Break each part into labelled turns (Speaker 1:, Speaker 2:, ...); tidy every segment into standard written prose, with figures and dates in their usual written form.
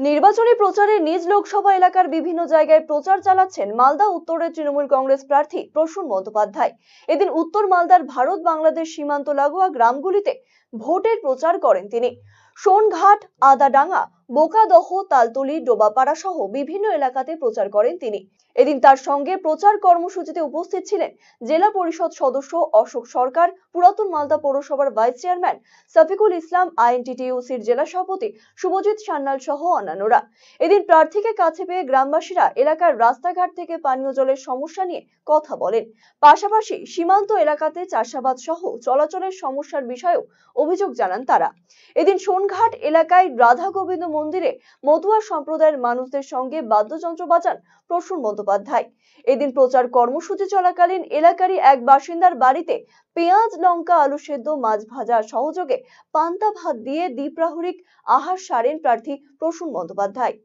Speaker 1: নির্বাচনী প্রচারে নিজ লোকসভা এলাকার বিভিন্ন জায়গায় প্রচার চালাচ্ছেন মালদা উত্তরের তৃণমূল কংগ্রেস প্রার্থী প্রসূন বন্দ্যোপাধ্যায়। এদিন উত্তর মালদার ভারত বাংলাদেশ সীমান্ত লাগোয়া গ্রামগুলিতে ভোটের প্রচার করেন তিনি। সোনঘাট, আদাডাঙ্গা, বোকাদহ, তালতলি, ডোবাপাড়া সহ বিভিন্ন এলাকাতে প্রচার করেন তিনি। এদিন তার সঙ্গে প্রচার কর্মসূচিতে উপস্থিত ছিলেন জেলা পরিষদ সদস্য অশোক সরকার, পুরাতন মালদা পৌরসভার ভাইস চেয়ারম্যান শফিকুল ইসলাম, আইএনটিটিইউসির জেলা সভাপতি শুভজিৎ সান্যাল সহ অন্যান্যরা। এদিন প্রার্থীকে কাছে পেয়ে গ্রামবাসীরা এলাকার রাস্তাঘাট থেকে পানীয় জলের সমস্যা নিয়ে কথা বলেন। পাশাপাশি সীমান্ত এলাকাতে চাষাবাদ সহ চলাচলের সমস্যার বিষয়েও অভিযোগ জানান তারা। এদিন সোনঘাট এলাকায় রাধা গোবিন্দ মন্দিরে মতুয়া সম্প্রদায়ের মানুষদের সঙ্গে বাদ্যযন্ত্র বাজান প্রসূন বন্দ্যোপাধ্যায়। এদিন প্রচার কর্মসূচি চলাকালীন এলাকারই এক বাসিন্দার বাড়িতে পেঁয়াজ, লঙ্কা, আলু সেদ্ধ, মাছ ভাজা সহযোগে পান্তা ভাত দিয়ে দ্বীপ্রাহরিক আহার সারেন প্রার্থী প্রসূন বন্দ্যোপাধ্যায়।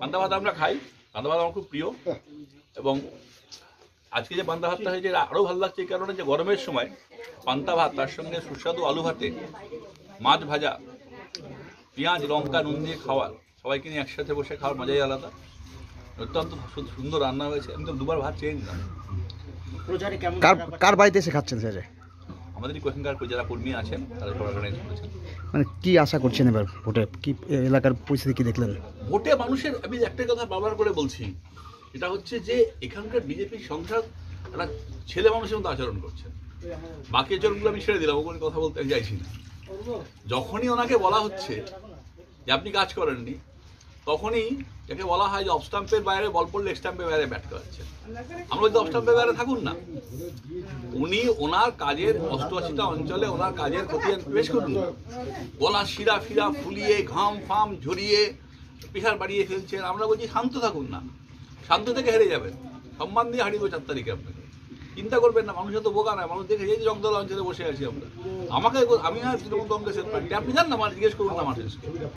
Speaker 2: পান্তা ভাত আমরা খাই, পান্তা ভাত আমার খুব প্রিয়। এবং আজকে যে পান্তা ভাতটা হয়েছে আরও ভালো লাগছে এই কারণে যে গরমের সময় পান্তা ভাত, তার সঙ্গে সুস্বাদু আলু ভাতে মাছ ভাজা, পেঁয়াজ, লঙ্কা, নুন দিয়ে খাওয়ার, সবাইকে নিয়ে একসাথে বসে খাওয়ার মজাই আলাদা। অত্যন্ত সুন্দর রান্না হয়েছে। আমি তো দুবার ভাত চেয়ে নিলাম।
Speaker 3: কার বাড়িতে এসে খাচ্ছেন স্যার?
Speaker 2: আমাদেরই এখানকার যারা কর্মী আছেন তারা অর্গানাইজ করেছেন।
Speaker 3: মানে কি আশা করছেন এবার ভোটে? কি এলাকার পরিস্থিতি কি দেখলেন
Speaker 2: ভোটে? মানুষের আমি একটাই কথা বারবার করে বলছি, এটা হচ্ছে যে এখানকার বিজেপির সংসদ একটা ছেলে মানুষের মতো আচরণ করছেন। বাকি আচরণগুলো আমি ছেড়ে দিলাম, ওখানে কথা বলতে আমি চাইছি না। যখনই ওনাকে বলা হচ্ছে যে আপনি কাজ করেননি, তখনই যাকে বলা হয় যে অফ স্টাম্পের বাইরে বল পড়লে স্টাম্পের বাইরে ব্যাট করাচ্ছেন। আমরা বলছি অফ স্টাম্পের বাইরে থাকুন না। উনি ওনার কাজের 88টা অঞ্চলে ওনার কাজের খতিয়ান পেশ করুন। গলা শিরা ফিরা ফুলিয়ে, ঘাম ফাম ঝরিয়ে প্রেশার বাড়িয়ে ফেলছেন। আমরা বলছি শান্ত থাকুন না, শান্ত থেকে হেরে যাবেন। সম্মান দিয়ে হারিয়ে 4 তারিখে আপনাকে। চিন্তা করবেন না, মানুষের তো বোকা নয়। মানুষ দেখে এই জগদল অঞ্চলে বসে আছি আমরা। আমি তৃণমূল কংগ্রেসের পার্টি, আপনি জান না, আমার জিজ্ঞেস করুন না মানুষকে।